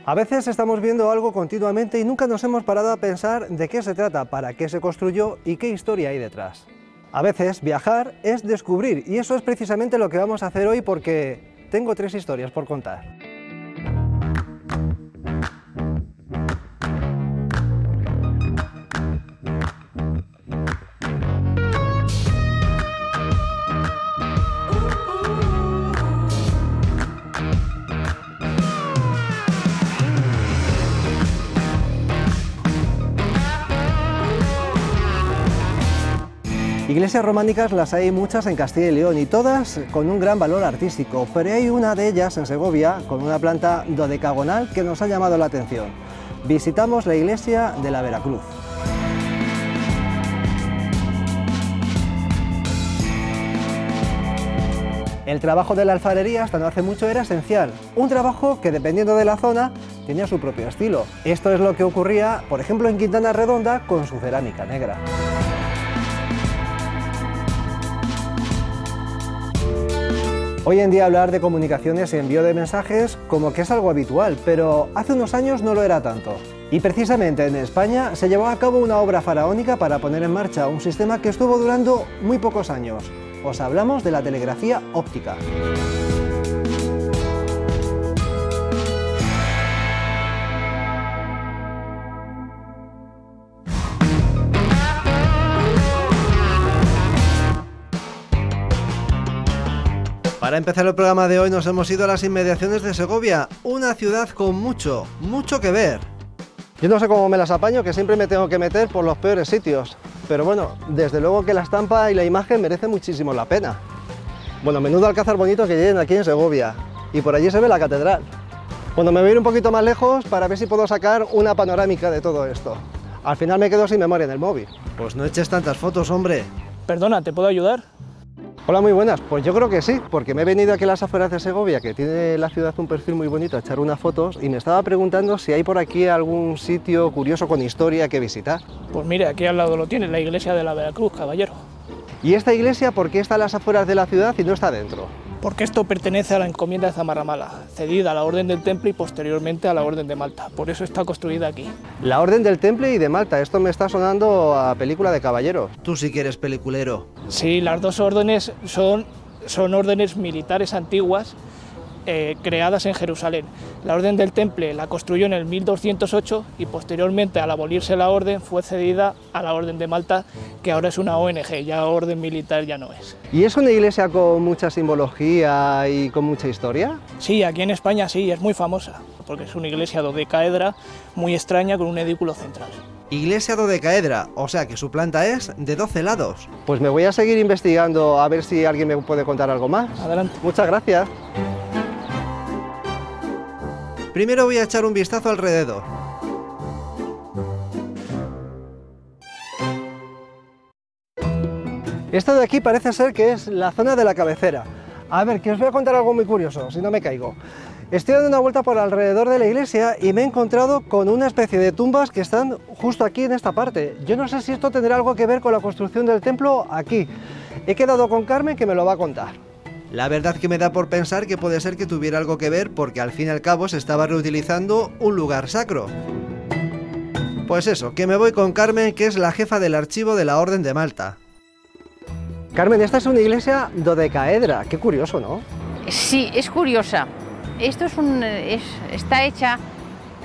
A veces estamos viendo algo continuamente y nunca nos hemos parado a pensar de qué se trata, para qué se construyó y qué historia hay detrás. A veces viajar es descubrir, y eso es precisamente lo que vamos a hacer hoy, porque tengo 3 historias por contar. Iglesias románicas las hay muchas en Castilla y León y todas con un gran valor artístico, pero hay una de ellas en Segovia con una planta dodecagonal que nos ha llamado la atención. Visitamos la iglesia de la Veracruz. El trabajo de la alfarería hasta no hace mucho era esencial, un trabajo que dependiendo de la zona tenía su propio estilo. Esto es lo que ocurría, por ejemplo, en Quintana Redonda con su cerámica negra. Hoy en día hablar de comunicaciones y envío de mensajes como que es algo habitual, pero hace unos años no lo era tanto. Y precisamente en España se llevó a cabo una obra faraónica para poner en marcha un sistema que estuvo durando muy pocos años. Os hablamos de la telegrafía óptica. Para empezar el programa de hoy nos hemos ido a las inmediaciones de Segovia, una ciudad con mucho que ver. Yo no sé cómo me las apaño, que siempre me tengo que meter por los peores sitios, pero bueno, desde luego que la estampa y la imagen merecen muchísimo la pena. Bueno, menudo alcázar bonito que tienen aquí en Segovia, y por allí se ve la catedral. Bueno, me voy a ir un poquito más lejos para ver si puedo sacar una panorámica de todo esto. Al final me quedo sin memoria en el móvil. Pues no eches tantas fotos, hombre. Perdona, ¿te puedo ayudar? Hola, muy buenas. Pues yo creo que sí, porque me he venido aquí a las afueras de Segovia, que tiene la ciudad un perfil muy bonito, a echar unas fotos, y me estaba preguntando si hay por aquí algún sitio curioso con historia que visitar. Pues mire, aquí al lado lo tienes, la iglesia de la Veracruz, caballero. ¿Y esta iglesia por qué está a las afueras de la ciudad y no está dentro? Porque esto pertenece a la encomienda de Zamarramala, cedida a la Orden del Temple y posteriormente a la Orden de Malta. Por eso está construida aquí. La Orden del Temple y de Malta, esto me está sonando a película de caballeros. Tú sí que eres peliculero. Sí, las dos órdenes son órdenes militares antiguas creadas en Jerusalén. La Orden del Temple la construyó en el 1208 y posteriormente, al abolirse la orden, fue cedida a la Orden de Malta, que ahora es una ONG, ya orden militar ya no es. ¿Y es una iglesia con mucha simbología y con mucha historia? Sí, aquí en España sí, es muy famosa, porque es una iglesia dodecaedra muy extraña con un edículo central. Iglesia dodecaedra, o sea que su planta es de 12 lados. Pues me voy a seguir investigando a ver si alguien me puede contar algo más. Adelante. Muchas gracias. Primero voy a echar un vistazo alrededor. Esto de aquí parece ser que es la zona de la cabecera. A ver, que os voy a contar algo muy curioso, si no me caigo. Estoy dando una vuelta por alrededor de la iglesia y me he encontrado con una especie de tumbas que están justo aquí en esta parte. Yo no sé si esto tendrá algo que ver con la construcción del templo aquí. He quedado con Carmen, que me lo va a contar. La verdad que me da por pensar que puede ser que tuviera algo que ver, porque al fin y al cabo se estaba reutilizando un lugar sacro. Pues eso, que me voy con Carmen, que es la jefa del archivo de la Orden de Malta. Carmen, esta es una iglesia dodecaedra, qué curioso, ¿no? Sí, es curiosa. Esto está hecha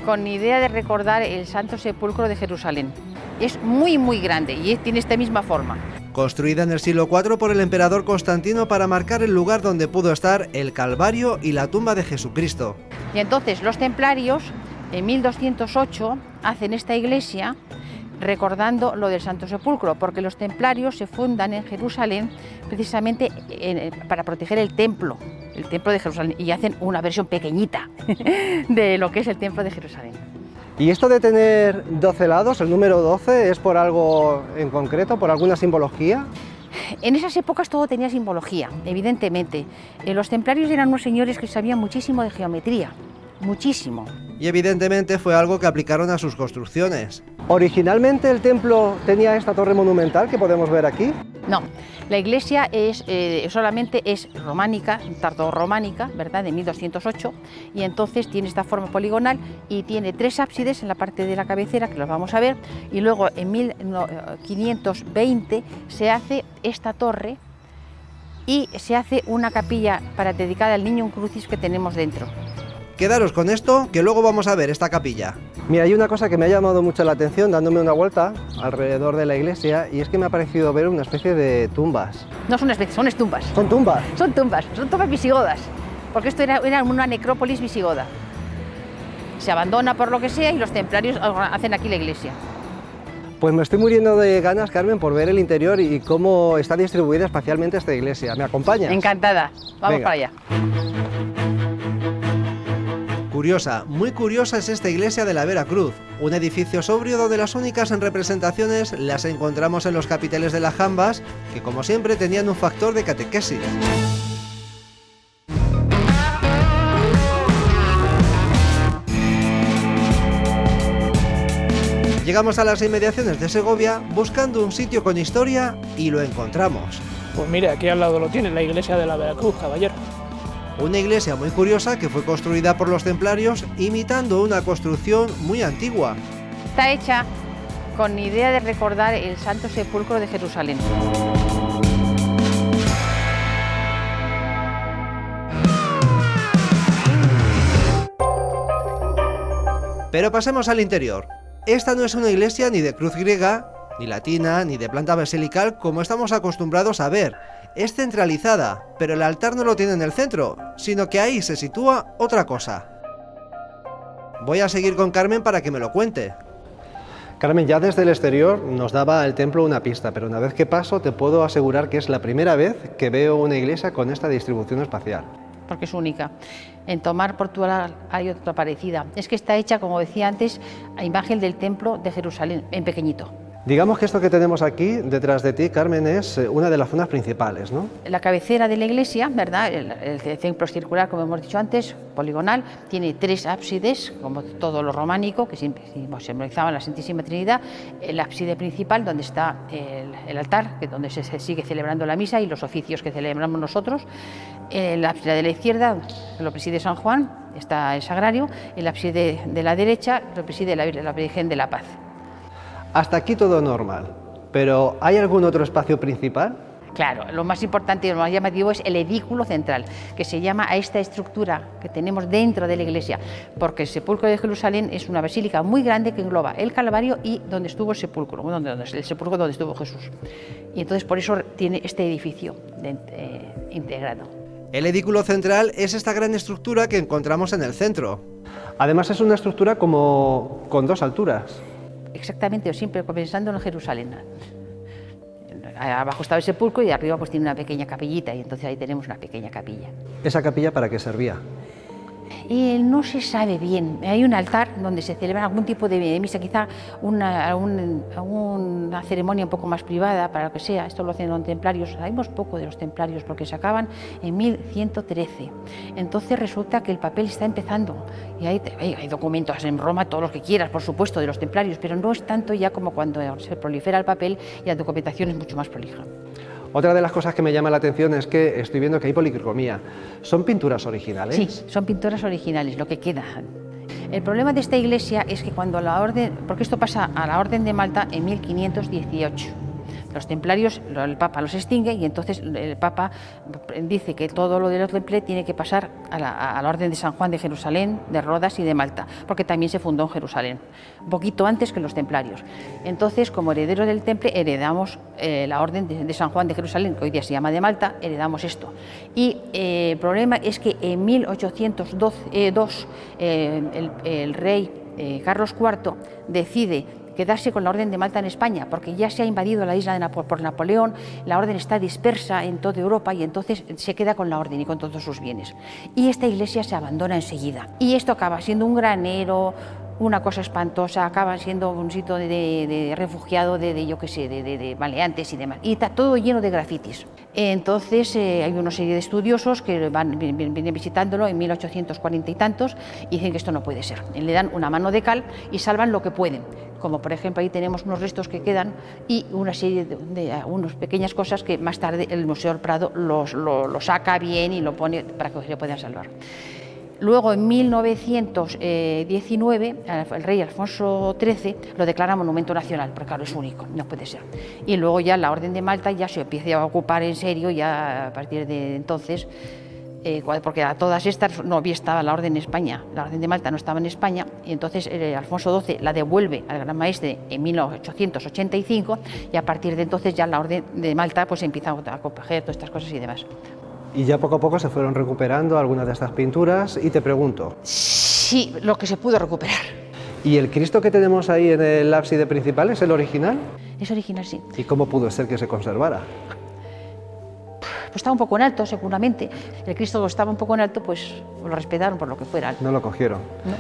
con idea de recordar el Santo Sepulcro de Jerusalén. Es muy grande y tiene esta misma forma. Construida en el siglo IV por el emperador Constantino para marcar el lugar donde pudo estar el Calvario y la tumba de Jesucristo. Y entonces los templarios, en 1208, hacen esta iglesia recordando lo del Santo Sepulcro, porque los templarios se fundan en Jerusalén precisamente para proteger el templo de Jerusalén, y hacen una versión pequeñita de lo que es el templo de Jerusalén. ¿Y esto de tener 12 lados, el número 12, es por algo en concreto, por alguna simbología? En esas épocas todo tenía simbología, evidentemente. Los templarios eran unos señores que sabían muchísimo de geometría, muchísimo. Y evidentemente fue algo que aplicaron a sus construcciones. ¿Originalmente el templo tenía esta torre monumental que podemos ver aquí? No, La iglesia solamente es románica, tardorrománica, ¿verdad?, de 1208, y entonces tiene esta forma poligonal y tiene 3 ábsides en la parte de la cabecera, que los vamos a ver, y luego en 1520 se hace esta torre y se hace una capilla dedicada al Niño Crucis que tenemos dentro. Quedaros con esto, que luego vamos a ver esta capilla. Mira, hay una cosa que me ha llamado mucho la atención dándome una vuelta alrededor de la iglesia, y es que me ha parecido ver una especie de tumbas. No son especies, son estumbas. ¿Son tumbas? Son tumbas visigodas, porque esto era una necrópolis visigoda. Se abandona por lo que sea y los templarios hacen aquí la iglesia. Pues me estoy muriendo de ganas, Carmen, por ver el interior y cómo está distribuida espacialmente esta iglesia. ¿Me acompañas? Encantada. Vamos. Venga. Para allá. Curiosa, muy curiosa es esta iglesia de la Veracruz, un edificio sobrio donde las únicas representaciones las encontramos en los capiteles de las jambas, que como siempre tenían un factor de catequesis. Llegamos a las inmediaciones de Segovia buscando un sitio con historia y lo encontramos. Pues mire, aquí al lado lo tiene, la iglesia de la Veracruz, caballero. Una iglesia muy curiosa que fue construida por los templarios imitando una construcción muy antigua. Está hecha con idea de recordar el Santo Sepulcro de Jerusalén. Pero pasemos al interior. Esta no es una iglesia ni de cruz griega, ni latina, ni de planta basilical como estamos acostumbrados a ver. Es centralizada, pero el altar no lo tiene en el centro, sino que ahí se sitúa otra cosa. Voy a seguir con Carmen para que me lo cuente. Carmen, ya desde el exterior nos daba el templo una pista, pero una vez que paso te puedo asegurar que es la primera vez que veo una iglesia con esta distribución espacial. Porque es única. En Tomar, Portugal, hay otra parecida. Es que está hecha, como decía antes, a imagen del templo de Jerusalén, en pequeñito. Digamos que esto que tenemos aquí detrás de ti, Carmen, es una de las zonas principales, ¿no? La cabecera de la iglesia, ¿verdad? El templo es circular, como hemos dicho antes, poligonal, tiene 3 ábsides, como todo lo románico, que simbolizaban la Santísima Trinidad. El ábside principal, donde está el altar, que es donde se sigue celebrando la misa y los oficios que celebramos nosotros. El ábside de la izquierda lo preside San Juan, está el sagrario. El ábside de la derecha lo preside la Virgen de la Paz. Hasta aquí todo normal, pero ¿hay algún otro espacio principal? Claro, lo más importante y lo más llamativo es el edículo central, que se llama a esta estructura que tenemos dentro de la iglesia, porque el sepulcro de Jerusalén es una basílica muy grande que engloba el Calvario y donde estuvo el sepulcro, el sepulcro donde estuvo Jesús. Y entonces por eso tiene este edificio integrado. El edículo central es esta gran estructura que encontramos en el centro. Además es una estructura como con 2 alturas. Exactamente, siempre pensando en Jerusalén. Abajo estaba el sepulcro y arriba pues tiene una pequeña capillita, y entonces ahí tenemos una pequeña capilla. ¿Esa capilla para qué servía? No se sabe bien. Hay un altar donde se celebra algún tipo de misa, quizá una ceremonia un poco más privada, para lo que sea. Esto lo hacen los templarios. Sabemos poco de los templarios porque se acaban en 1113. Entonces resulta que el papel está empezando. Y hay documentos en Roma, todos los que quieras, por supuesto, de los templarios, pero no es tanto ya como cuando se prolifera el papel y la documentación es mucho más prolija. Otra de las cosas que me llama la atención es que estoy viendo que hay policromía. ¿Son pinturas originales? Sí, son pinturas originales, lo que queda. El problema de esta iglesia es que cuando la orden, porque esto pasa a la Orden de Malta en 1518. Los templarios, el Papa los extingue y entonces el Papa dice que todo lo de los templarios tiene que pasar a la Orden de San Juan de Jerusalén, de Rodas y de Malta, porque también se fundó en Jerusalén, un poquito antes que los templarios. Entonces, como herederos del temple, heredamos la Orden de San Juan de Jerusalén, que hoy día se llama de Malta, heredamos esto. Y el problema es que en 1802 el rey Carlos IV decide quedarse con la Orden de Malta en España, porque ya se ha invadido la isla por Napoleón, la orden está dispersa en toda Europa y entonces se queda con la orden y con todos sus bienes. Y esta iglesia se abandona enseguida. Y esto acaba siendo un granero, una cosa espantosa, acaba siendo un sitio de refugiado yo qué sé, de maleantes y demás, y está todo lleno de grafitis. Entonces hay una serie de estudiosos que vienen visitándolo en 1840 y tantos y dicen que esto no puede ser. Le dan una mano de cal y salvan lo que pueden, como por ejemplo ahí tenemos unos restos que quedan y una serie de unas pequeñas cosas que más tarde el Museo del Prado lo saca bien y lo pone para que se puedan salvar. Luego, en 1919, el rey Alfonso XIII lo declara monumento nacional, porque claro, es único, no puede ser. Y luego ya la Orden de Malta ya se empieza a ocupar en serio, ya a partir de entonces, porque a todas estas no estaba la Orden en España, la Orden de Malta no estaba en España, y entonces Alfonso XII la devuelve al Gran Maestre en 1885, y a partir de entonces ya la Orden de Malta pues empieza a coger todas estas cosas y demás. Y ya poco a poco se fueron recuperando algunas de estas pinturas y te pregunto... Sí, lo que se pudo recuperar. ¿Y el Cristo que tenemos ahí en el ábside principal es el original? Es original, sí. ¿Y cómo pudo ser que se conservara? Pues estaba un poco en alto, seguramente. El Cristo estaba un poco en alto, pues lo respetaron por lo que fuera. No lo cogieron. No.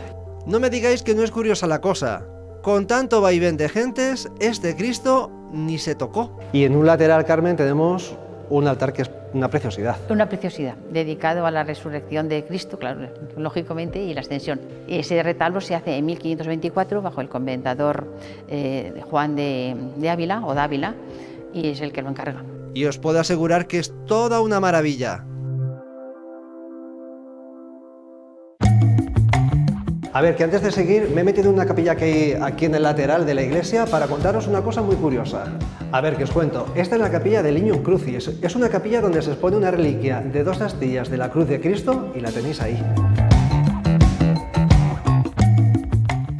No me digáis que no es curiosa la cosa. Con tanto vaivén de gentes, este Cristo ni se tocó. Y en un lateral, Carmen, tenemos un altar que es una preciosidad. Una preciosidad, dedicado a la resurrección de Cristo, claro, lógicamente, y la ascensión. Ese retablo se hace en 1524 bajo el comendador Juan de Ávila, o Dávila, y es el que lo encarga. Y os puedo asegurar que es toda una maravilla. A ver, que antes de seguir me he metido en una capilla que hay aquí en el lateral de la iglesia para contaros una cosa muy curiosa. A ver, que os cuento. Esta es la capilla del Lignum Crucis. Es una capilla donde se expone una reliquia de 2 astillas de la cruz de Cristo y la tenéis ahí.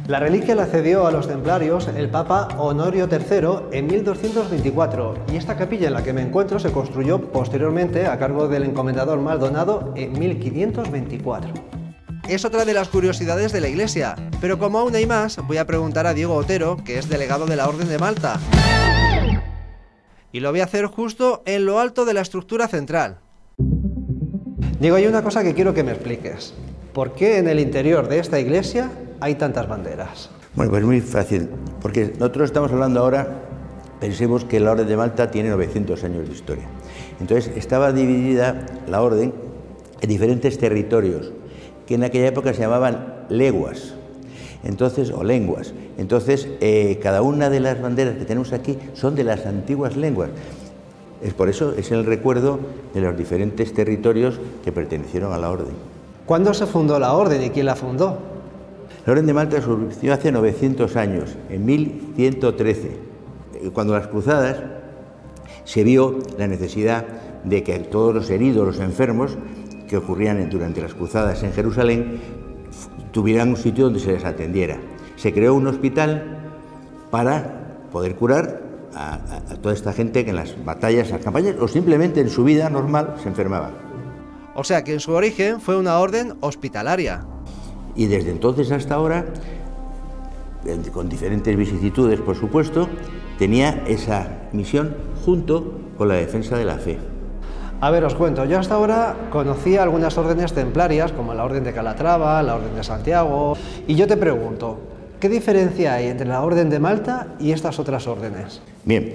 La reliquia la cedió a los templarios el Papa Honorio III en 1224 y esta capilla en la que me encuentro se construyó posteriormente a cargo del encomendador Maldonado en 1524. Es otra de las curiosidades de la iglesia, pero como aún hay más, voy a preguntar a Diego Otero, que es delegado de la Orden de Malta. Y lo voy a hacer justo en lo alto de la estructura central. Diego, hay una cosa que quiero que me expliques. ¿Por qué en el interior de esta iglesia hay tantas banderas? Bueno, pues muy fácil, porque nosotros estamos hablando ahora, pensemos que la Orden de Malta tiene 900 años de historia. Entonces estaba dividida la Orden en diferentes territorios, que en aquella época se llamaban leguas, entonces, o lenguas. Entonces, cada una de las banderas que tenemos aquí son de las antiguas lenguas. Es por eso, es el recuerdo de los diferentes territorios que pertenecieron a la Orden. ¿Cuándo se fundó la Orden y quién la fundó? La Orden de Malta surgió hace 900 años, en 1113, cuando las cruzadas se vio la necesidad de que todos los heridos, los enfermos, que ocurrían durante las cruzadas en Jerusalén, tuvieran un sitio donde se les atendiera. Se creó un hospital para poder curar a toda esta gente que en las batallas, las campañas o simplemente en su vida normal se enfermaba. O sea que en su origen fue una orden hospitalaria. Y desde entonces hasta ahora, con diferentes vicisitudes por supuesto, tenía esa misión junto con la defensa de la fe. A ver, os cuento, yo hasta ahora conocía algunas órdenes templarias, como la Orden de Calatrava, la Orden de Santiago, y yo te pregunto, ¿qué diferencia hay entre la Orden de Malta y estas otras órdenes? Bien,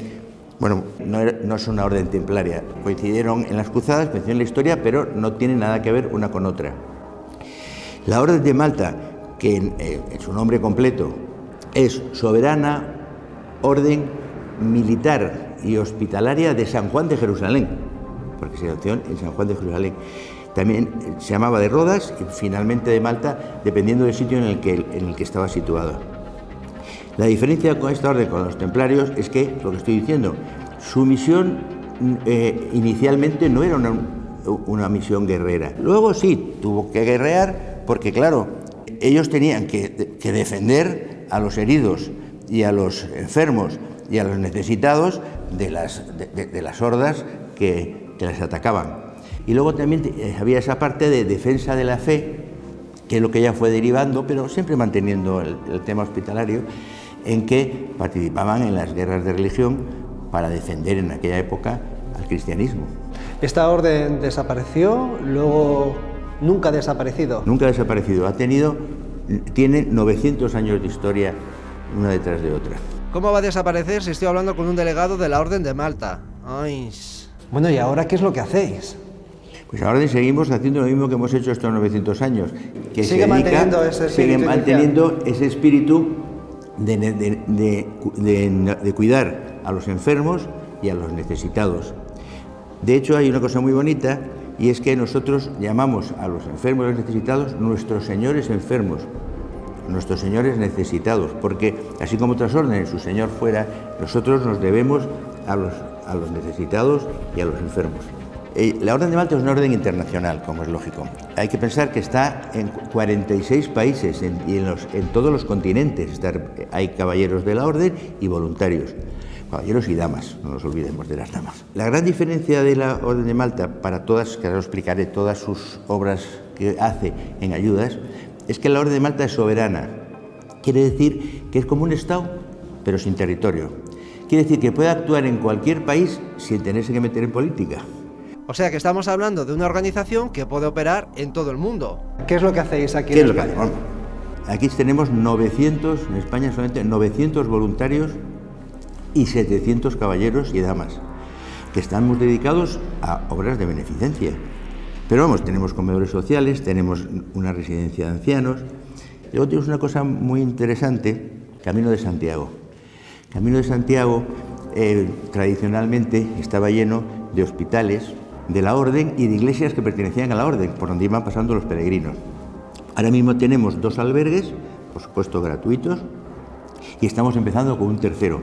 bueno, no es una orden templaria, coincidieron en las cruzadas, coincidieron en la historia, pero no tiene nada que ver una con otra. La Orden de Malta, que en su nombre completo es Soberana Orden Militar y Hospitalaria de San Juan de Jerusalén, porque se nació en San Juan de Jerusalén. También se llamaba de Rodas y finalmente de Malta, dependiendo del sitio en el que estaba situado. La diferencia con esta orden, con los templarios, es que, lo que estoy diciendo, su misión inicialmente no era una misión guerrera. Luego sí, tuvo que guerrear porque, claro, ellos tenían que defender a los heridos y a los enfermos y a los necesitados de las hordas que les atacaban. Y luego también había esa parte de defensa de la fe, que es lo que ya fue derivando, pero siempre manteniendo el tema hospitalario, en que participaban en las guerras de religión para defender en aquella época al cristianismo. ¿Esta orden desapareció, luego nunca ha desaparecido? Nunca ha desaparecido, ha tenido tiene 900 años de historia una detrás de otra. ¿Cómo va a desaparecer si estoy hablando con un delegado de la Orden de Malta? Ay. Bueno, ¿y ahora qué es lo que hacéis? Pues ahora seguimos haciendo lo mismo que hemos hecho estos 900 años. Que sigue manteniendo ese espíritu de cuidar a los enfermos y a los necesitados. De hecho, hay una cosa muy bonita, y es que nosotros llamamos a los enfermos y a los necesitados nuestros señores enfermos, nuestros señores necesitados, porque así como otras órdenes su señor fuera, nosotros nos debemos a los necesitados y a los enfermos. La Orden de Malta es una orden internacional, como es lógico. Hay que pensar que está en 46 países y en todos los continentes. Hay caballeros de la orden y voluntarios. Caballeros y damas, no nos olvidemos de las damas. La gran diferencia de la Orden de Malta, para todas, que ahora os explicaré todas sus obras que hace en ayudas, es que la Orden de Malta es soberana. Quiere decir que es como un Estado, pero sin territorio. Quiere decir que puede actuar en cualquier país sin tenerse que meter en política. O sea que estamos hablando de una organización que puede operar en todo el mundo. ¿Qué es lo que hacéis aquí en España? Bueno, aquí tenemos 900, en España solamente 900 voluntarios y 700 caballeros y damas, que estamos dedicados a obras de beneficencia. Pero vamos, tenemos comedores sociales, tenemos una residencia de ancianos. Y luego tenemos una cosa muy interesante, Camino de Santiago. Camino de Santiago tradicionalmente estaba lleno de hospitales de la orden y de iglesias que pertenecían a la orden, por donde iban pasando los peregrinos. Ahora mismo tenemos 2 albergues, por supuesto gratuitos, y estamos empezando con un tercero.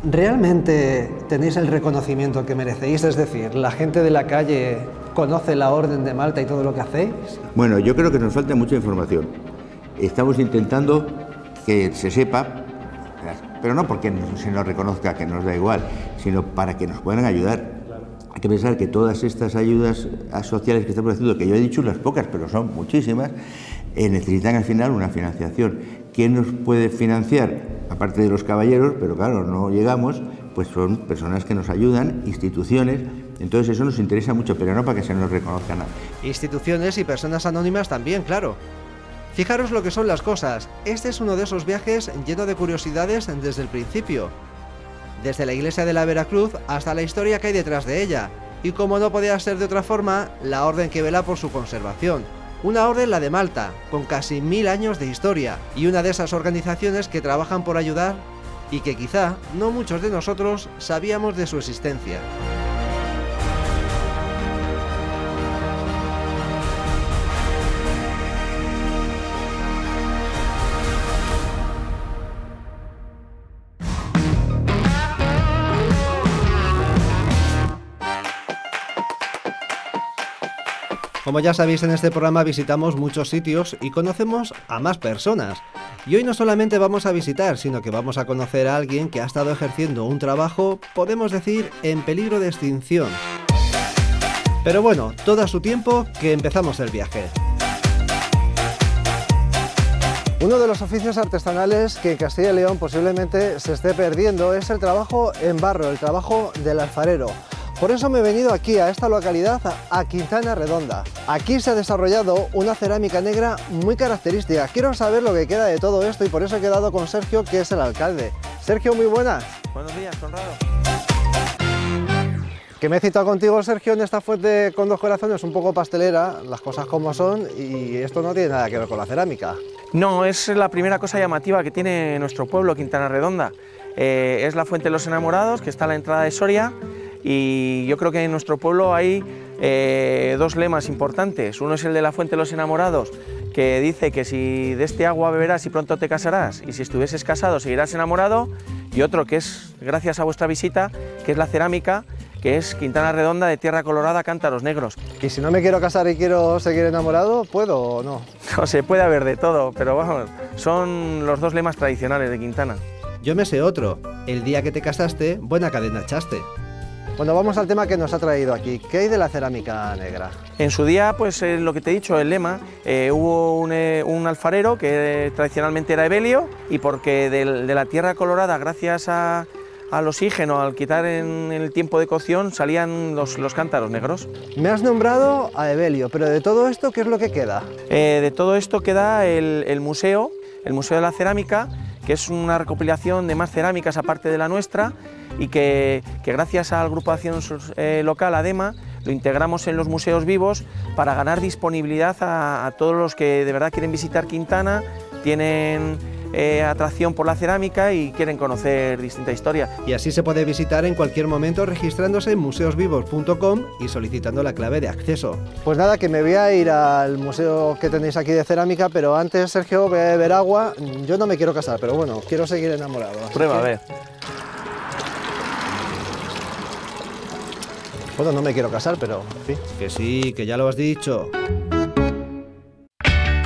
¿Realmente tenéis el reconocimiento que merecéis? Es decir, ¿la gente de la calle conoce la Orden de Malta y todo lo que hacéis? Bueno, yo creo que nos falta mucha información. Estamos intentando que se sepa, pero no porque se nos reconozca, que nos da igual, sino para que nos puedan ayudar. Hay que pensar que todas estas ayudas sociales que estamos haciendo, que yo he dicho unas pocas, pero son muchísimas, necesitan al final una financiación. ¿Quién nos puede financiar? Aparte de los caballeros, pero claro, no llegamos, pues son personas que nos ayudan, instituciones, entonces eso nos interesa mucho, pero no para que se nos reconozca nada. Instituciones y personas anónimas también, claro. Fijaros lo que son las cosas, este es uno de esos viajes lleno de curiosidades desde el principio. Desde la iglesia de la Veracruz hasta la historia que hay detrás de ella, y como no podía ser de otra forma, la orden que vela por su conservación. Una orden, la de Malta, con casi 1000 años de historia, y una de esas organizaciones que trabajan por ayudar y que quizá no muchos de nosotros sabíamos de su existencia. Como ya sabéis, en este programa visitamos muchos sitios y conocemos a más personas. Y hoy no solamente vamos a visitar, sino que vamos a conocer a alguien que ha estado ejerciendo un trabajo, podemos decir, en peligro de extinción. Pero bueno, todo a su tiempo, que empezamos el viaje. Uno de los oficios artesanales que en Castilla y León posiblemente se esté perdiendo es el trabajo en barro, el trabajo del alfarero. Por eso me he venido aquí, a esta localidad, a Quintana Redonda. Aquí se ha desarrollado una cerámica negra muy característica. Quiero saber lo que queda de todo esto y por eso he quedado con Sergio, que es el alcalde. Sergio, muy buenas. Buenos días, Conrado. Que me he citado contigo, Sergio, en esta fuente con 2 corazones un poco pastelera, las cosas como son, y esto no tiene nada que ver con la cerámica. No, es la primera cosa llamativa que tiene nuestro pueblo, Quintana Redonda. Es la Fuente de los Enamorados, que está a la entrada de Soria. Y yo creo que en nuestro pueblo hay 2 lemas importantes. Uno es el de la Fuente de los Enamorados, que dice que si de este agua beberás y pronto te casarás, y si estuvieses casado seguirás enamorado. Y otro que es, gracias a vuestra visita, que es la cerámica, que es Quintana Redonda de tierra colorada, cántaros negros. ¿Y si no me quiero casar y quiero seguir enamorado, puedo o no? No se puede haber de todo, pero vamos, son los 2 lemas tradicionales de Quintana. Yo me sé otro. El día que te casaste, buena cadena echaste. Bueno, vamos al tema que nos ha traído aquí. ¿Qué hay de la cerámica negra? En su día, pues lo que te he dicho, el lema, hubo un alfarero que tradicionalmente era Evelio, y porque de la tierra colorada, gracias a al oxígeno, al quitar en el tiempo de cocción, salían los cántaros negros. Me has nombrado a Evelio, pero de todo esto, ¿qué es lo que queda? De todo esto queda el Museo de la Cerámica, que es una recopilación de más cerámicas aparte de la nuestra, y que gracias al Grupo de Acción Local, ADEMA, lo integramos en los museos vivos para ganar disponibilidad a todos los que de verdad quieren visitar Quintana, tienen atracción por la cerámica y quieren conocer distinta historia. Y así se puede visitar en cualquier momento registrándose en museosvivos.com y solicitando la clave de acceso. Pues nada, que me voy a ir al museo que tenéis aquí de cerámica, pero antes, Sergio, voy a beber agua. Yo no me quiero casar, pero bueno, quiero seguir enamorado. Prueba, a ver. Bueno, no me quiero casar, pero en fin. Que sí, que ya lo has dicho.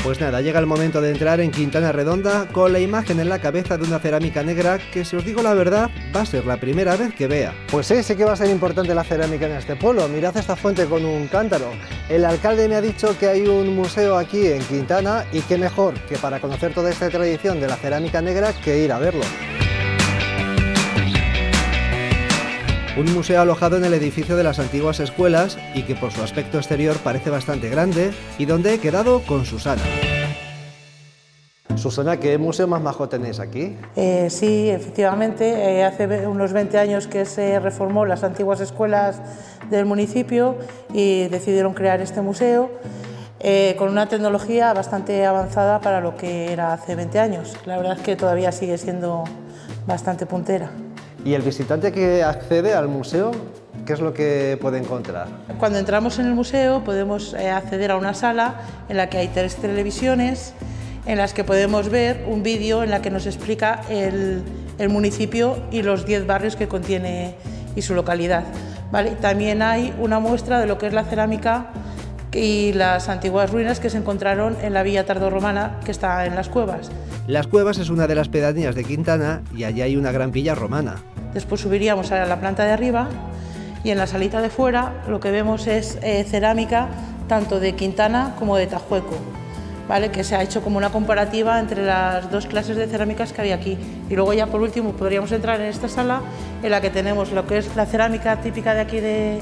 Pues nada, llega el momento de entrar en Quintana Redonda con la imagen en la cabeza de una cerámica negra que, si os digo la verdad, va a ser la primera vez que vea. Pues sí, sí que va a ser importante la cerámica en este pueblo. Mirad esta fuente con un cántaro. El alcalde me ha dicho que hay un museo aquí en Quintana y qué mejor que para conocer toda esta tradición de la cerámica negra que ir a verlo. Un museo alojado en el edificio de las antiguas escuelas y que por su aspecto exterior parece bastante grande y donde he quedado con Susana. Susana, ¿qué museo más majo tenéis aquí? Sí, efectivamente, hace unos 20 años que se reformó las antiguas escuelas del municipio y decidieron crear este museo con una tecnología bastante avanzada para lo que era hace 20 años. La verdad es que todavía sigue siendo bastante puntera. ¿Y el visitante que accede al museo, qué es lo que puede encontrar? Cuando entramos en el museo podemos acceder a una sala en la que hay 3 televisiones, en las que podemos ver un vídeo en la que nos explica el municipio y los 10 barrios que contiene y su localidad. ¿Vale? También hay una muestra de lo que es la cerámica y las antiguas ruinas que se encontraron en la villa tardorromana que está en Las Cuevas. Las Cuevas es una de las pedanías de Quintana y allí hay una gran villa romana. Después subiríamos a la planta de arriba y en la salita de fuera lo que vemos es cerámica tanto de Quintana como de Tajueco, ¿vale? Que se ha hecho como una comparativa entre las 2 clases de cerámicas que había aquí. Y luego ya por último podríamos entrar en esta sala en la que tenemos lo que es la cerámica típica de aquí de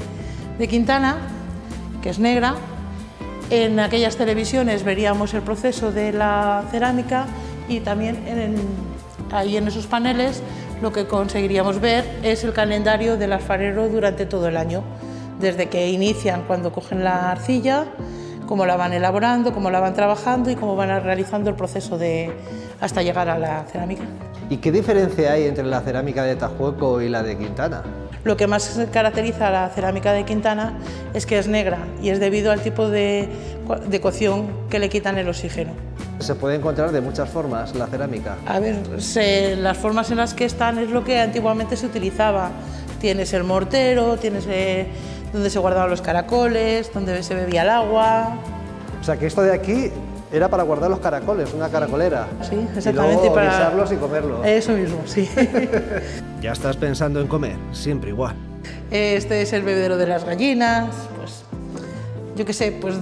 Quintana, que es negra. En aquellas televisiones veríamos el proceso de la cerámica y también ahí en esos paneles lo que conseguiríamos ver es el calendario del alfarero durante todo el año, desde que inician cuando cogen la arcilla, cómo la van elaborando, cómo la van trabajando y cómo van realizando el proceso hasta llegar a la cerámica. ¿Y qué diferencia hay entre la cerámica de Tajueco y la de Quintana? Lo que más caracteriza a la cerámica de Quintana es que es negra y es debido al tipo de cocción que le quitan el oxígeno. Se puede encontrar de muchas formas la cerámica. A ver, las formas en las que están es lo que antiguamente se utilizaba. Tienes el mortero, tienes donde se guardaban los caracoles, donde se bebía el agua. O sea que esto de aquí era para guardar los caracoles, una caracolera. Sí, exactamente. Y luego guisarlos y comerlos. Eso mismo, sí. Ya estás pensando en comer, siempre igual. Este es el bebedero de las gallinas, pues yo qué sé, pues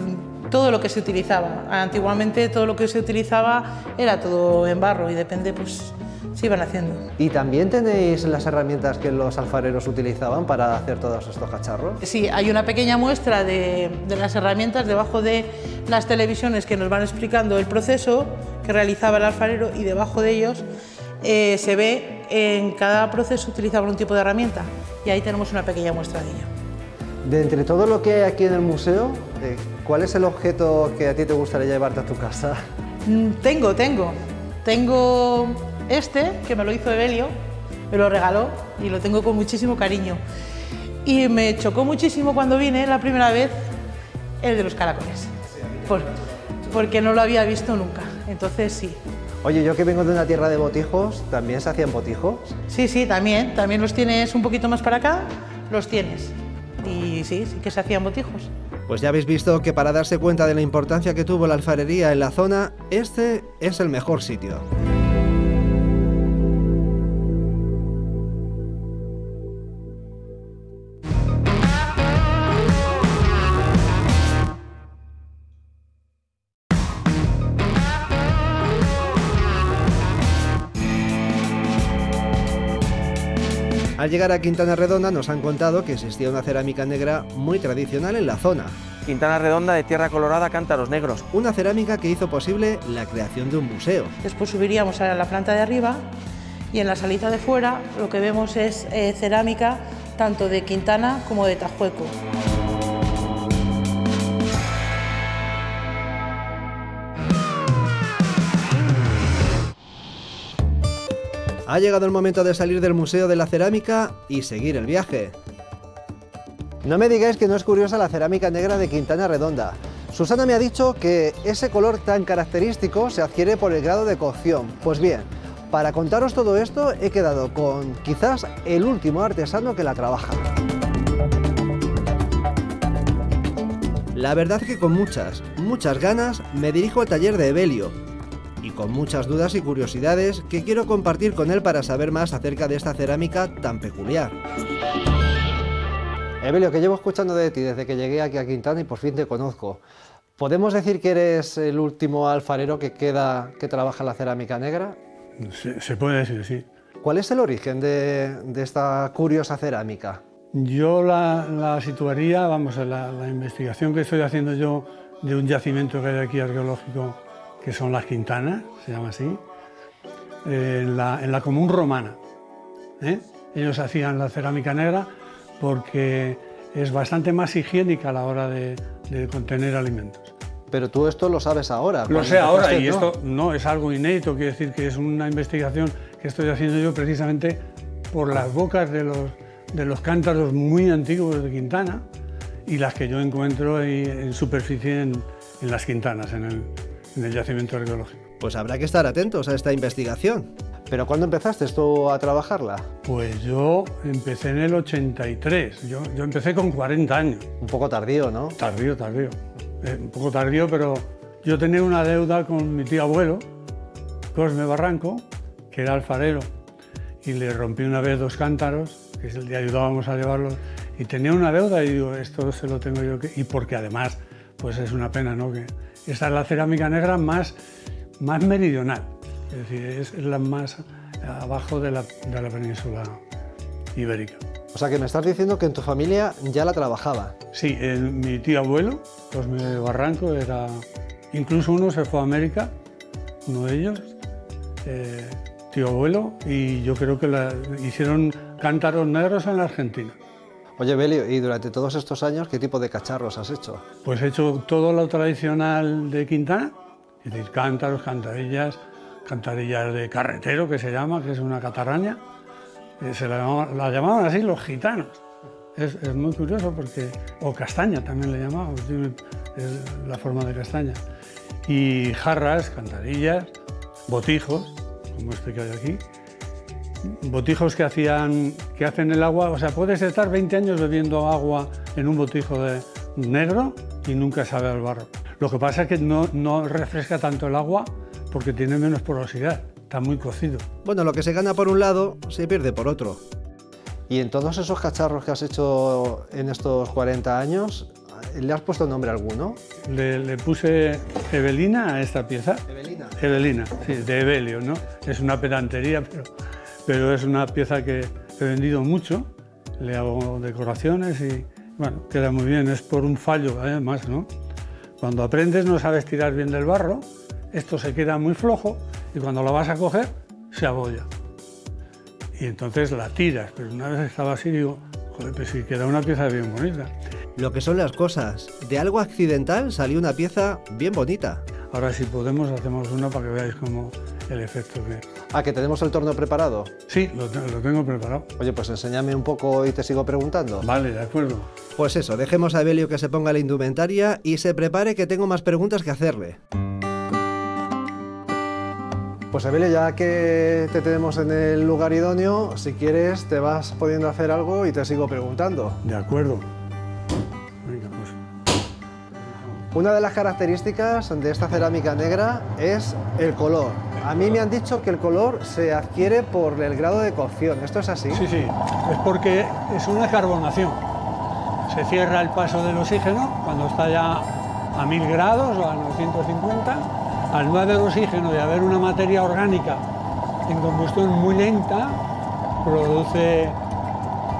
todo lo que se utilizaba. Antiguamente todo lo que se utilizaba era todo en barro y depende, pues se iban haciendo. ¿Y también tenéis las herramientas que los alfareros utilizaban para hacer todos estos cacharros? Sí, hay una pequeña muestra de las herramientas debajo de las televisiones que nos van explicando el proceso que realizaba el alfarero y debajo de ellos se ve en cada proceso utilizaba un tipo de herramienta y ahí tenemos una pequeña muestra de ello. De entre todo lo que hay aquí en el museo, ¿cuál es el objeto que a ti te gustaría llevarte a tu casa? Tengo este, que me lo hizo Evelio, me lo regaló y lo tengo con muchísimo cariño. Y me chocó muchísimo cuando vine la primera vez el de los caracoles, porque no lo había visto nunca, entonces sí. Oye, yo que vengo de una tierra de botijos, ¿también se hacían botijos? Sí, también los tienes un poquito más para acá, los tienes. Y sí que se hacían botijos. Pues ya habéis visto que para darse cuenta de la importancia que tuvo la alfarería en la zona, este es el mejor sitio. Al llegar a Quintana Redonda nos han contado que existía una cerámica negra muy tradicional en la zona. Quintana Redonda, de tierra colorada, cántaros negros. Una cerámica que hizo posible la creación de un museo. Después subiríamos a la planta de arriba y en la salita de fuera lo que vemos es cerámica tanto de Quintana como de Tajueco. Ha llegado el momento de salir del Museo de la Cerámica y seguir el viaje. No me digáis que no es curiosa la cerámica negra de Quintana Redonda. Susana me ha dicho que ese color tan característico se adquiere por el grado de cocción. Pues bien, para contaros todo esto he quedado con quizás el último artesano que la trabaja. La verdad que con muchas ganas me dirijo al taller de Evelio y con muchas dudas y curiosidades que quiero compartir con él para saber más acerca de esta cerámica tan peculiar. Evelio, que llevo escuchando de ti desde que llegué aquí a Quintana y por fin te conozco. ¿Podemos decir que eres el último alfarero que trabaja la cerámica negra? Se puede decir, sí. ¿Cuál es el origen de esta curiosa cerámica? Yo la situaría, vamos, la investigación que estoy haciendo yo de un yacimiento que hay aquí arqueológico, que son las Quintanas, se llama así, en la común romana. Ellos hacían la cerámica negra porque es bastante más higiénica a la hora de contener alimentos. Pero tú esto lo sabes ahora. Lo sé ahora y esto no es algo inédito, quiere decir que es una investigación que estoy haciendo yo precisamente por las bocas de los cántaros muy antiguos de Quintana y las que yo encuentro ahí en superficie en las Quintanas, en el yacimiento arqueológico. Pues habrá que estar atentos a esta investigación. ¿Pero cuándo empezaste tú a trabajarla? Pues yo empecé en el 83, yo empecé con 40 años. Un poco tardío, ¿no? Tardío. Un poco tardío, pero yo tenía una deuda con mi tío abuelo, Cosme Barranco, que era alfarero, y le rompí una vez 2 cántaros, que le ayudábamos a llevarlos, y tenía una deuda y digo, esto se lo tengo yo que... Y porque además, pues es una pena, ¿no? Que esta es la cerámica negra más meridional, es decir, es la más abajo de la península ibérica. O sea, que me estás diciendo que en tu familia ya la trabajaba. Sí, mi tío abuelo, Cosme Barranco, incluso uno se fue a América, uno de ellos, tío abuelo, y yo creo que hicieron cántaros negros en la Argentina. Oye, Evelio, y durante todos estos años, ¿qué tipo de cacharros has hecho? Pues he hecho todo lo tradicional de Quintana, es decir, cántaros, cantarillas de carretero, que se llama, que es una catarraña. La llamaban así los gitanos. Es muy curioso porque... O castaña también le llamaban, es la forma de castaña. Y jarras, cantarillas, botijos, como este que hay aquí. Botijos que hacen el agua... O sea, puedes estar 20 años bebiendo agua en un botijo negro y nunca sabe al barro. Lo que pasa es que no refresca tanto el agua porque tiene menos porosidad. Está muy cocido. Bueno, lo que se gana por un lado se pierde por otro. Y en todos esos cacharros que has hecho en estos 40 años, ¿le has puesto nombre alguno? Le puse Evelina a esta pieza. ¿Evelina? Evelina, sí, de Evelio, ¿no? Es una pedantería, pero es una pieza que he vendido mucho. Le hago decoraciones y, bueno, queda muy bien. Es por un fallo, además, ¿no? Cuando aprendes no sabes tirar bien del barro, esto se queda muy flojo y cuando lo vas a coger, se abolla. Y entonces la tiras, pero una vez estaba así, digo, joder, pues sí, queda una pieza bien bonita. Lo que son las cosas. De algo accidental salió una pieza bien bonita. Ahora, si podemos, hacemos una para que veáis cómo el efecto que... Ah, ¿que tenemos el torno preparado? Sí, lo tengo preparado. Oye, pues enséñame un poco y te sigo preguntando. Vale, de acuerdo. Pues eso, dejemos a Evelio que se ponga la indumentaria y se prepare, que tengo más preguntas que hacerle. Pues Evelio, ya que te tenemos en el lugar idóneo, si quieres te vas pudiendo hacer algo y te sigo preguntando. De acuerdo. Venga, pues. Una de las características de esta cerámica negra es el color. A mí me han dicho que el color se adquiere por el grado de cocción. ¿Esto es así? Sí, es porque es una carbonación. Se cierra el paso del oxígeno cuando está ya a 1000 grados o a 950. Al no haber oxígeno y haber una materia orgánica en combustión muy lenta, produce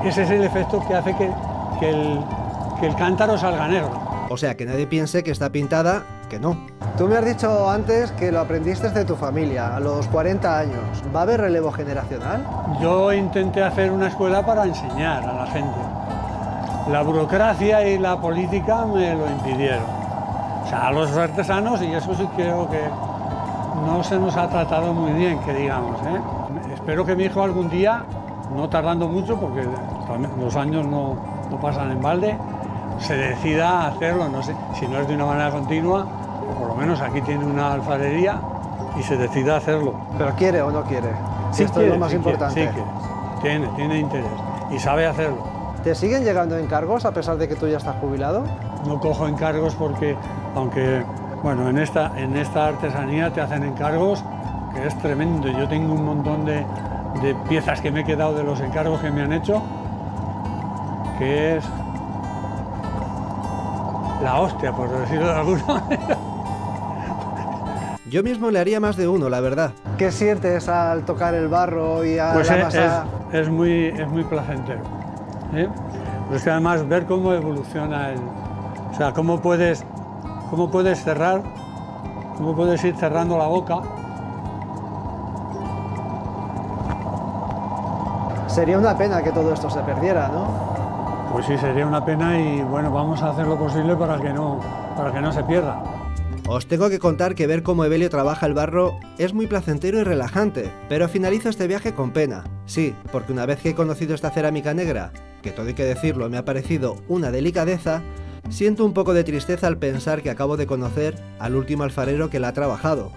ese es el efecto que hace que el cántaro salga negro. O sea, que nadie piense que está pintada, que no. Tú me has dicho antes que lo aprendiste de tu familia, a los 40 años. ¿Va a haber relevo generacional? Yo intenté hacer una escuela para enseñar a la gente. La burocracia y la política me lo impidieron. O sea, a los artesanos, y eso sí creo que no se nos ha tratado muy bien, que digamos, ¿eh? Espero que mi hijo algún día, no tardando mucho, porque los años no pasan en balde, se decida a hacerlo, no sé, si no es de una manera continua, por lo menos aquí tiene una alfarería y se decida a hacerlo. ¿Pero quiere o no quiere? Sí, esto quiere, es lo más importante. Sí quiere, tiene interés y sabe hacerlo. ¿Te siguen llegando encargos a pesar de que tú ya estás jubilado? No cojo encargos porque, aunque, bueno, en esta artesanía te hacen encargos que es tremendo. Yo tengo un montón de piezas que me he quedado de los encargos que me han hecho, que es la hostia, por decirlo de alguna manera. Yo mismo le haría más de uno, la verdad. ¿Qué sientes al tocar el barro y a la masa? Es muy placentero, ¿eh? Pero es que además ver cómo evoluciona o sea, cómo puedes cerrar, cómo puedes ir cerrando la boca. Sería una pena que todo esto se perdiera, ¿no? Pues sí, sería una pena y bueno, vamos a hacer lo posible para que no se pierda. Os tengo que contar que ver cómo Evelio trabaja el barro es muy placentero y relajante, pero finalizo este viaje con pena. Sí, porque una vez que he conocido esta cerámica negra, que todo hay que decirlo me ha parecido una delicadeza, siento un poco de tristeza al pensar que acabo de conocer al último alfarero que la ha trabajado.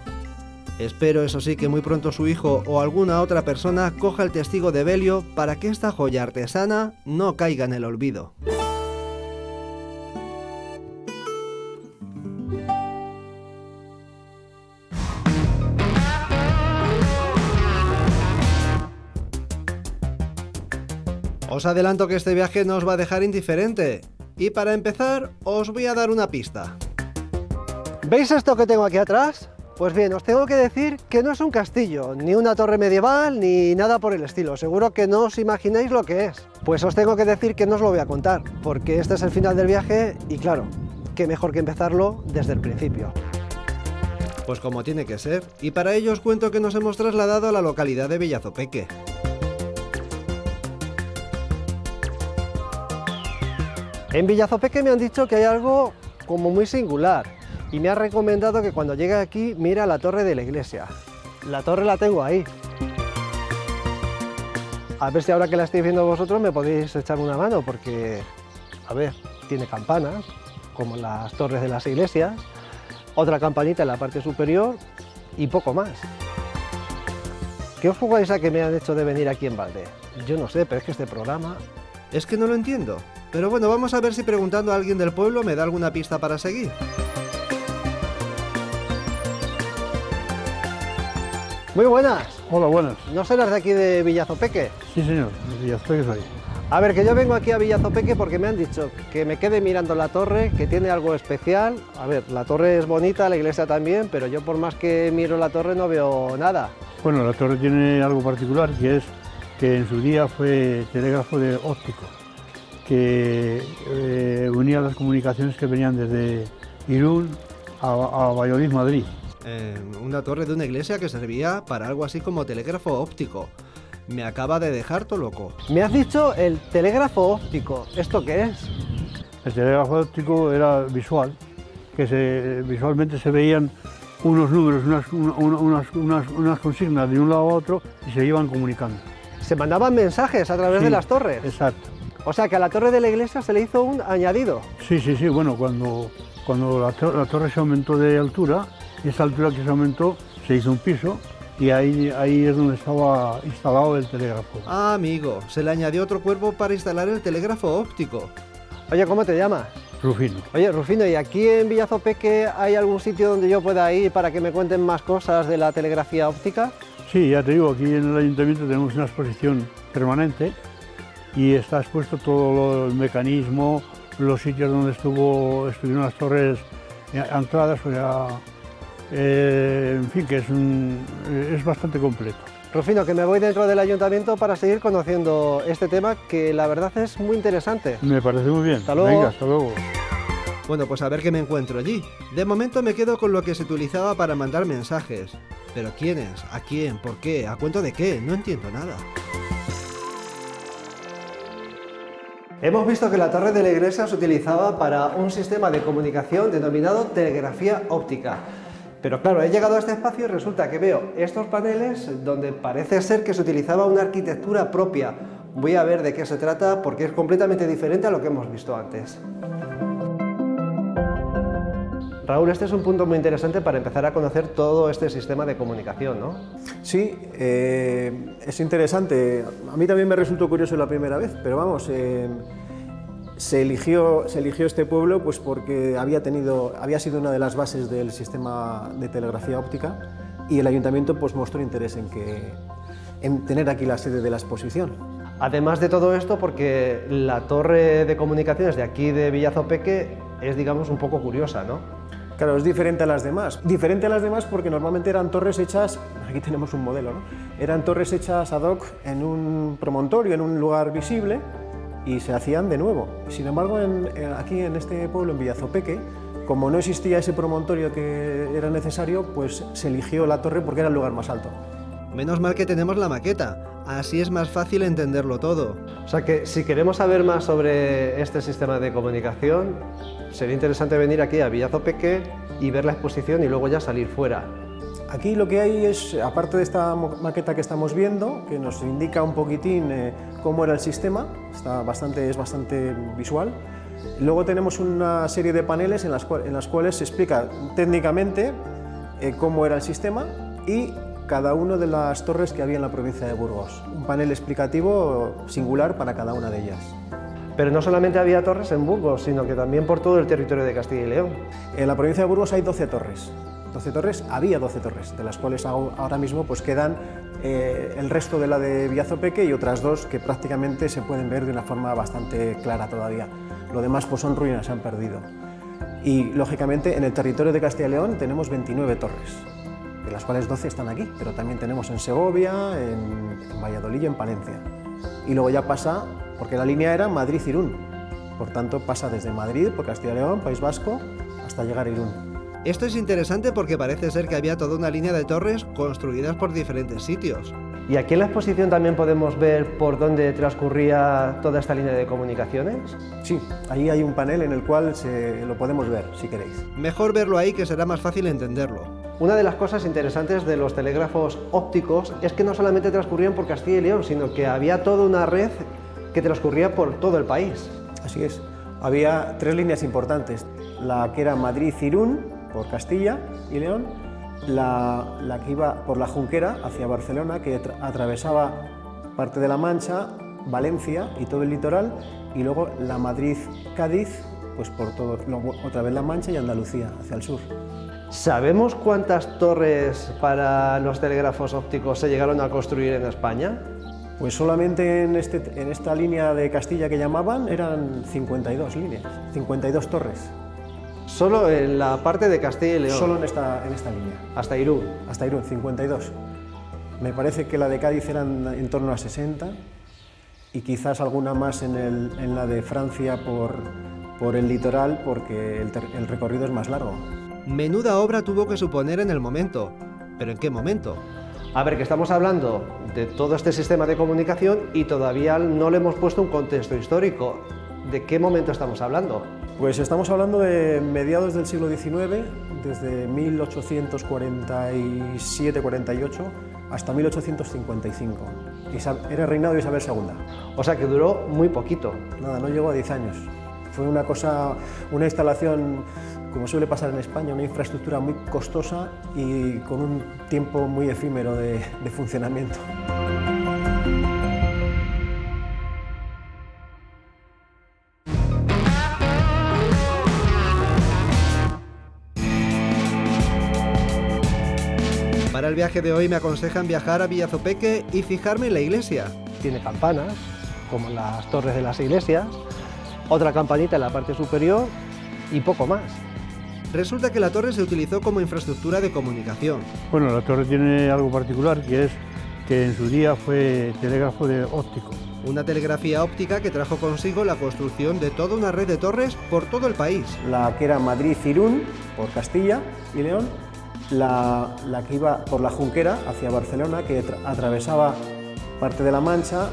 Espero, eso sí, que muy pronto su hijo o alguna otra persona coja el testigo de Evelio para que esta joya artesana no caiga en el olvido. Os adelanto que este viaje no os va a dejar indiferente. Y para empezar, os voy a dar una pista. ¿Veis esto que tengo aquí atrás? Pues bien, os tengo que decir que no es un castillo, ni una torre medieval, ni nada por el estilo. Seguro que no os imagináis lo que es. Pues os tengo que decir que no os lo voy a contar, porque este es el final del viaje y claro, qué mejor que empezarlo desde el principio. Pues como tiene que ser, y para ello os cuento que nos hemos trasladado a la localidad de Villazopeque. En Villazopeque me han dicho que hay algo como muy singular y me ha recomendado que cuando llegue aquí mire a la torre de la iglesia. La torre la tengo ahí. A ver si ahora que la estáis viendo vosotros me podéis echar una mano porque, a ver, tiene campanas, como las torres de las iglesias, otra campanita en la parte superior y poco más. ¿Qué os jugáis a que me han hecho de venir aquí en balde? Yo no sé, pero es que este programa... Es que no lo entiendo. Pero bueno, vamos a ver si preguntando a alguien del pueblo me da alguna pista para seguir. Muy buenas. Hola, buenas. ¿No serás de aquí de Villazopeque? Sí, señor, de Villazopeque soy. A ver, que yo vengo aquí a Villazopeque porque me han dicho que me quede mirando la torre, que tiene algo especial. A ver, la torre es bonita, la iglesia también, pero yo por más que miro la torre no veo nada. Bueno, la torre tiene algo particular, que es que en su día fue telégrafo óptico, que unía las comunicaciones que venían desde Irún a Valladolid, Madrid. Una torre de una iglesia que servía para algo así como telégrafo óptico. Me acaba de dejar todo loco. Me has dicho el telégrafo óptico. ¿Esto qué es? El telégrafo óptico era visual, que visualmente se veían unos números, unas consignas de un lado a otro y se iban comunicando. Se mandaban mensajes a través de las torres. Exacto. O sea que a la torre de la iglesia se le hizo un añadido. Sí, bueno, cuando la torre se aumentó de altura, esa altura que se aumentó se hizo un piso y ahí es donde estaba instalado el telégrafo. Ah, amigo, se le añadió otro cuerpo para instalar el telégrafo óptico. Oye, ¿cómo te llamas? Rufino. Oye, Rufino, ¿y aquí en Villazopeque hay algún sitio donde yo pueda ir para que me cuenten más cosas de la telegrafía óptica? Sí, ya te digo, aquí en el ayuntamiento tenemos una exposición permanente y está expuesto todo el mecanismo, los sitios donde estuvieron las torres ancladas, o sea, en fin, que es bastante completo. Rufino, que me voy dentro del ayuntamiento para seguir conociendo este tema, que la verdad es muy interesante. Me parece muy bien. Hasta luego. Venga, hasta luego. Bueno, pues a ver qué me encuentro allí. De momento me quedo con lo que se utilizaba para mandar mensajes. ¿Pero quiénes? ¿A quién? ¿Por qué? ¿A cuento de qué? No entiendo nada. Hemos visto que la torre de la iglesia se utilizaba para un sistema de comunicación denominado telegrafía óptica. Pero claro, he llegado a este espacio y resulta que veo estos paneles donde parece ser que se utilizaba una arquitectura propia. Voy a ver de qué se trata porque es completamente diferente a lo que hemos visto antes. Raúl, este es un punto muy interesante para empezar a conocer todo este sistema de comunicación, ¿no? Sí, es interesante. A mí también me resultó curioso la primera vez, pero vamos, se eligió este pueblo pues porque había sido una de las bases del sistema de telegrafía óptica y el ayuntamiento pues mostró interés en tener aquí la sede de la exposición. Además de todo esto, porque la torre de comunicaciones de aquí de Villazopeque es, digamos, un poco curiosa, ¿no? Claro, es diferente a las demás. Diferente a las demás porque normalmente eran torres hechas, aquí tenemos un modelo, ¿no? Eran torres hechas ad hoc en un promontorio, en un lugar visible, y se hacían de nuevo. Sin embargo, aquí en este pueblo, en Villazopeque, como no existía ese promontorio que era necesario, pues se eligió la torre porque era el lugar más alto. Menos mal que tenemos la maqueta, así es más fácil entenderlo todo. O sea que si queremos saber más sobre este sistema de comunicación, sería interesante venir aquí a Villazopeque y ver la exposición y luego ya salir fuera. Aquí lo que hay es, aparte de esta maqueta que estamos viendo, que nos indica un poquitín cómo era el sistema, es bastante visual. Luego tenemos una serie de paneles en las cuales se explica técnicamente cómo era el sistema y cada una de las torres que había en la provincia de Burgos. Un panel explicativo singular para cada una de ellas. Pero no solamente había torres en Burgos, sino que también por todo el territorio de Castilla y León. En la provincia de Burgos hay 12 torres. Había 12 torres, de las cuales ahora mismo pues quedan el resto de la de Villazopeque y otras dos que prácticamente se pueden ver de una forma bastante clara todavía. Lo demás pues son ruinas, se han perdido. Y lógicamente en el territorio de Castilla y León tenemos 29 torres, de las cuales 12 están aquí, pero también tenemos en Segovia, en Valladolid y en Palencia. Y luego ya pasa, porque la línea era Madrid-Irún, por tanto pasa desde Madrid, por Castilla y León, País Vasco, hasta llegar a Irún. Esto es interesante porque parece ser que había toda una línea de torres construidas por diferentes sitios. ¿Y aquí en la exposición también podemos ver por dónde transcurría toda esta línea de comunicaciones? Sí, ahí hay un panel en el cual lo podemos ver, si queréis. Mejor verlo ahí, que será más fácil entenderlo. Una de las cosas interesantes de los telégrafos ópticos es que no solamente transcurrían por Castilla y León, sino que había toda una red que transcurría por todo el país. Así es. Había 3 líneas importantes. La que era Madrid-Irún, por Castilla y León, la que iba por la Junquera hacia Barcelona, que atravesaba parte de La Mancha, Valencia y todo el litoral, y luego la Madrid-Cádiz, pues por todo, otra vez La Mancha y Andalucía, hacia el sur. ¿Sabemos cuántas torres para los telégrafos ópticos se llegaron a construir en España? Pues solamente en esta línea de Castilla que llamaban eran 52 líneas, 52 torres. Solo en la parte de Castilla y León. Solo en esta línea. Hasta Irún. Hasta Irún, 52. Me parece que la de Cádiz eran en torno a 60 y quizás alguna más en la de Francia por el litoral, porque el recorrido es más largo. Menuda obra tuvo que suponer en el momento. ¿Pero en qué momento? A ver, que estamos hablando de todo este sistema de comunicación y todavía no le hemos puesto un contexto histórico. ¿De qué momento estamos hablando? Pues estamos hablando de mediados del siglo XIX, desde 1847-48 hasta 1855. Era el reinado de Isabel II. O sea que duró muy poquito. Nada, no llegó a 10 años. Fue una instalación, como suele pasar en España, una infraestructura muy costosa y con un tiempo muy efímero de funcionamiento. Para el viaje de hoy me aconsejan viajar a Villazopeque y fijarme en la iglesia. Tiene campanas, como las torres de las iglesias, otra campanita en la parte superior y poco más. Resulta que la torre se utilizó como infraestructura de comunicación. Bueno, la torre tiene algo particular, que es que en su día fue telégrafo óptico. Una telegrafía óptica que trajo consigo la construcción de toda una red de torres por todo el país. La que era Madrid-Irún, por Castilla y León, la que iba por la Junquera hacia Barcelona, que atravesaba parte de la Mancha.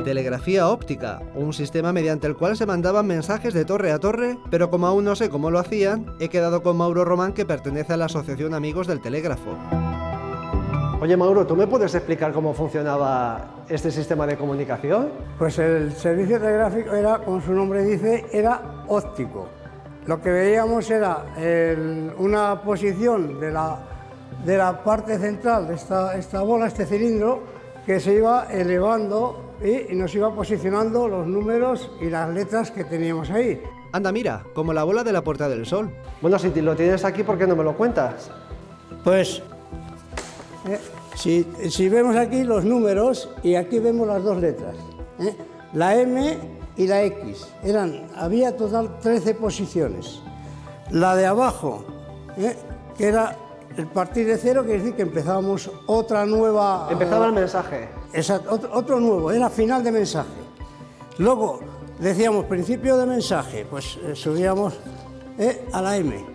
Telegrafía óptica, un sistema mediante el cual se mandaban mensajes de torre a torre, pero como aún no sé cómo lo hacían, he quedado con Mauro Román, que pertenece a la Asociación Amigos del Telégrafo. Oye Mauro, ¿tú me puedes explicar cómo funcionaba este sistema de comunicación? Pues el servicio telegráfico era, como su nombre dice, era óptico. Lo que veíamos era una posición de la parte central de esta bola, este cilindro, que se iba elevando y nos iba posicionando los números y las letras que teníamos ahí. Anda, mira, como la bola de la Puerta del Sol. Bueno, si lo tienes aquí, ¿por qué no me lo cuentas? Pues, si vemos aquí los números, y aquí vemos las dos letras, la M y la X, había total 13 posiciones. La de abajo, que era el partir de cero, quiere decir que empezábamos otra nueva... Empezaba el mensaje. Exacto, otro nuevo, era final de mensaje. Luego decíamos principio de mensaje, pues subíamos a la M.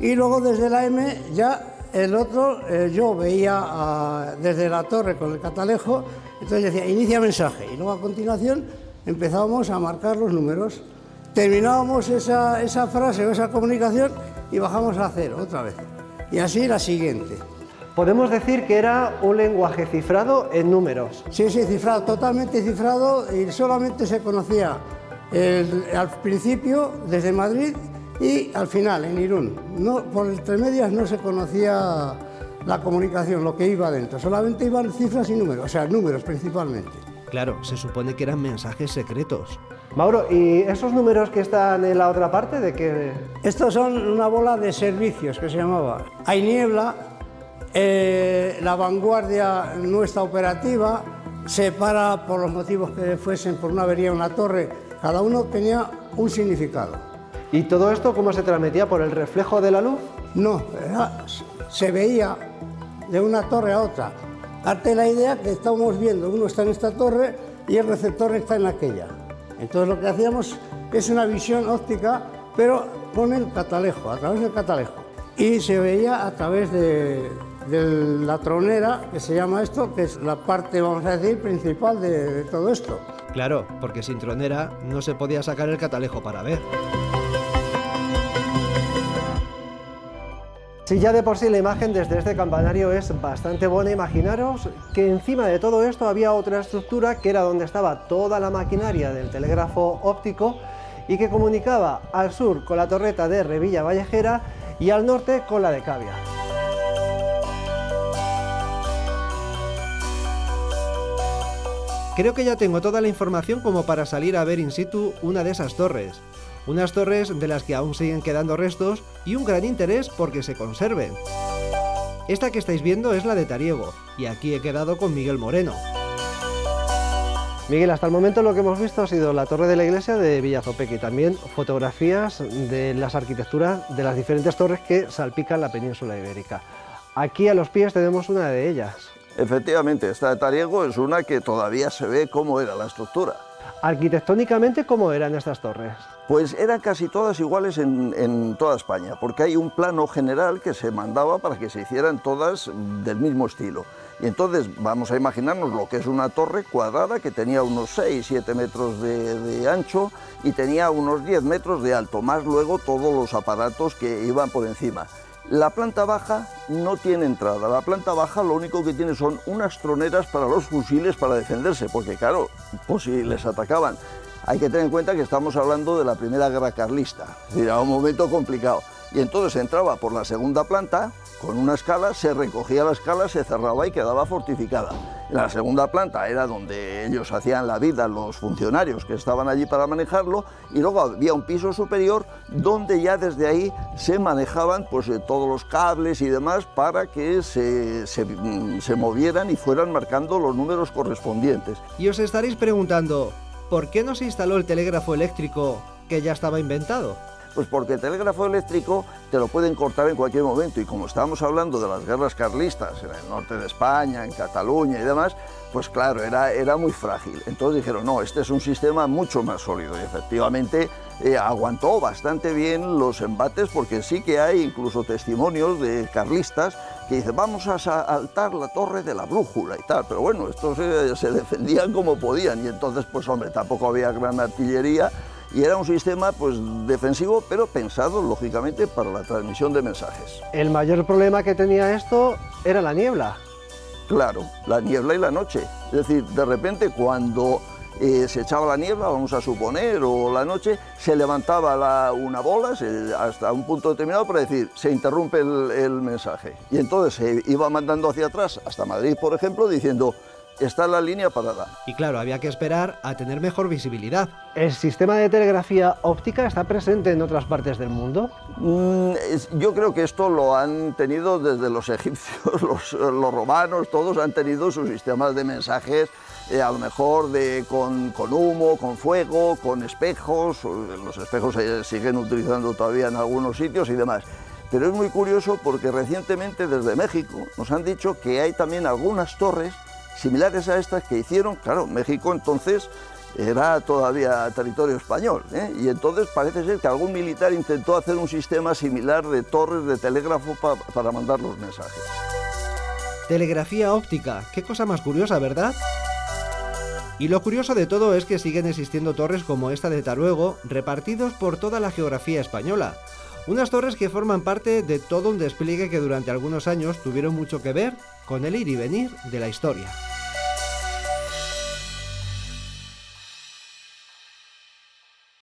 Y luego desde la M ya el otro, yo veía desde la torre con el catalejo, entonces decía inicia mensaje. Y luego a continuación empezábamos a marcar los números. Terminábamos esa frase o esa comunicación y bajamos a cero otra vez. Y así la siguiente. Podemos decir que era un lenguaje cifrado en números. Sí, cifrado, totalmente cifrado, y solamente se conocía al principio desde Madrid y al final en Irún. No, por entre medias no se conocía la comunicación, lo que iba dentro, solamente iban cifras y números, o sea, números principalmente. Claro, se supone que eran mensajes secretos. Mauro, ¿y esos números que están en la otra parte de qué? Estos son una bola de servicios que se llamaba. Hay niebla, la vanguardia no está operativa, se para por los motivos que fuesen, por una avería en una torre, cada uno tenía un significado. ¿Y todo esto cómo se transmitía? ¿Por el reflejo de la luz? No, se veía de una torre a otra. Hazte la idea que estamos viendo, uno está en esta torre y el receptor está en aquella. Entonces lo que hacíamos es una visión óptica, pero con el catalejo, a través del catalejo. Y se veía a través de la tronera, que se llama esto, que es la parte, vamos a decir, principal de todo esto. Claro, porque sin tronera no se podía sacar el catalejo para ver. Si ya de por sí la imagen desde este campanario es bastante buena, imaginaros que encima de todo esto había otra estructura que era donde estaba toda la maquinaria del telégrafo óptico y que comunicaba al sur con la torreta de Revilla Vallejera y al norte con la de Cavia. Creo que ya tengo toda la información como para salir a ver in situ una de esas torres. Unas torres de las que aún siguen quedando restos y un gran interés porque se conserven. Esta que estáis viendo es la de Tariego y aquí he quedado con Miguel Moreno. Miguel, hasta el momento lo que hemos visto ha sido la torre de la iglesia de Villazopeque y también fotografías de las arquitecturas de las diferentes torres que salpican la península ibérica. Aquí a los pies tenemos una de ellas. Efectivamente, esta de Tariego es una que todavía se ve cómo era la estructura. Arquitectónicamente, ¿cómo eran estas torres? Pues eran casi todas iguales en toda España, porque hay un plano general que se mandaba para que se hicieran todas del mismo estilo. Y entonces vamos a imaginarnos lo que es una torre cuadrada que tenía unos 6-7 metros de ancho y tenía unos 10 metros de alto, más luego todos los aparatos que iban por encima. La planta baja no tiene entrada, la planta baja lo único que tiene son unas troneras para los fusiles para defenderse, porque claro, pues si les atacaban. Hay que tener en cuenta que estamos hablando de la Primera Guerra Carlista, era un momento complicado. Y entonces se entraba por la segunda planta, con una escala, se recogía la escala, se cerraba y quedaba fortificada. La segunda planta era donde ellos hacían la vida, los funcionarios que estaban allí para manejarlo, y luego había un piso superior donde ya desde ahí se manejaban pues, todos los cables y demás para que se movieran y fueran marcando los números correspondientes. Y os estaréis preguntando, ¿por qué no se instaló el telégrafo eléctrico que ya estaba inventado? Pues porque el telégrafo eléctrico te lo pueden cortar en cualquier momento, y como estábamos hablando de las guerras carlistas en el norte de España, en Cataluña y demás, pues claro, era muy frágil. Entonces dijeron, no, este es un sistema mucho más sólido, y efectivamente aguantó bastante bien los embates, porque sí que hay incluso testimonios de carlistas que dicen, vamos a saltar la torre de la brújula y tal, pero bueno, estos se defendían como podían, y entonces pues hombre, tampoco había gran artillería, y era un sistema pues defensivo, pero pensado lógicamente para la transmisión de mensajes. El mayor problema que tenía esto era la niebla. Claro, la niebla y la noche. Es decir, de repente cuando se echaba la niebla, vamos a suponer, o la noche, se levantaba una bola hasta un punto determinado para decir, se interrumpe el mensaje. Y entonces se iba mandando hacia atrás, hasta Madrid, por ejemplo, diciendo, está la línea parada. Y claro, había que esperar a tener mejor visibilidad. ¿El sistema de telegrafía óptica está presente en otras partes del mundo? Yo creo que esto lo han tenido desde los egipcios, los romanos, todos han tenido sus sistemas de mensajes, a lo mejor con humo, con fuego, con espejos. Los espejos se siguen utilizando todavía en algunos sitios y demás. Pero es muy curioso porque recientemente desde México nos han dicho que hay también algunas torres similares a estas que hicieron, claro, México entonces era todavía territorio español, y entonces parece ser que algún militar intentó hacer un sistema similar de torres de telégrafo para mandar los mensajes. Telegrafía óptica, qué cosa más curiosa, ¿verdad? Y lo curioso de todo es que siguen existiendo torres como esta de Taruego, repartidos por toda la geografía española. Unas torres que forman parte de todo un despliegue que durante algunos años tuvieron mucho que ver con el ir y venir de la historia.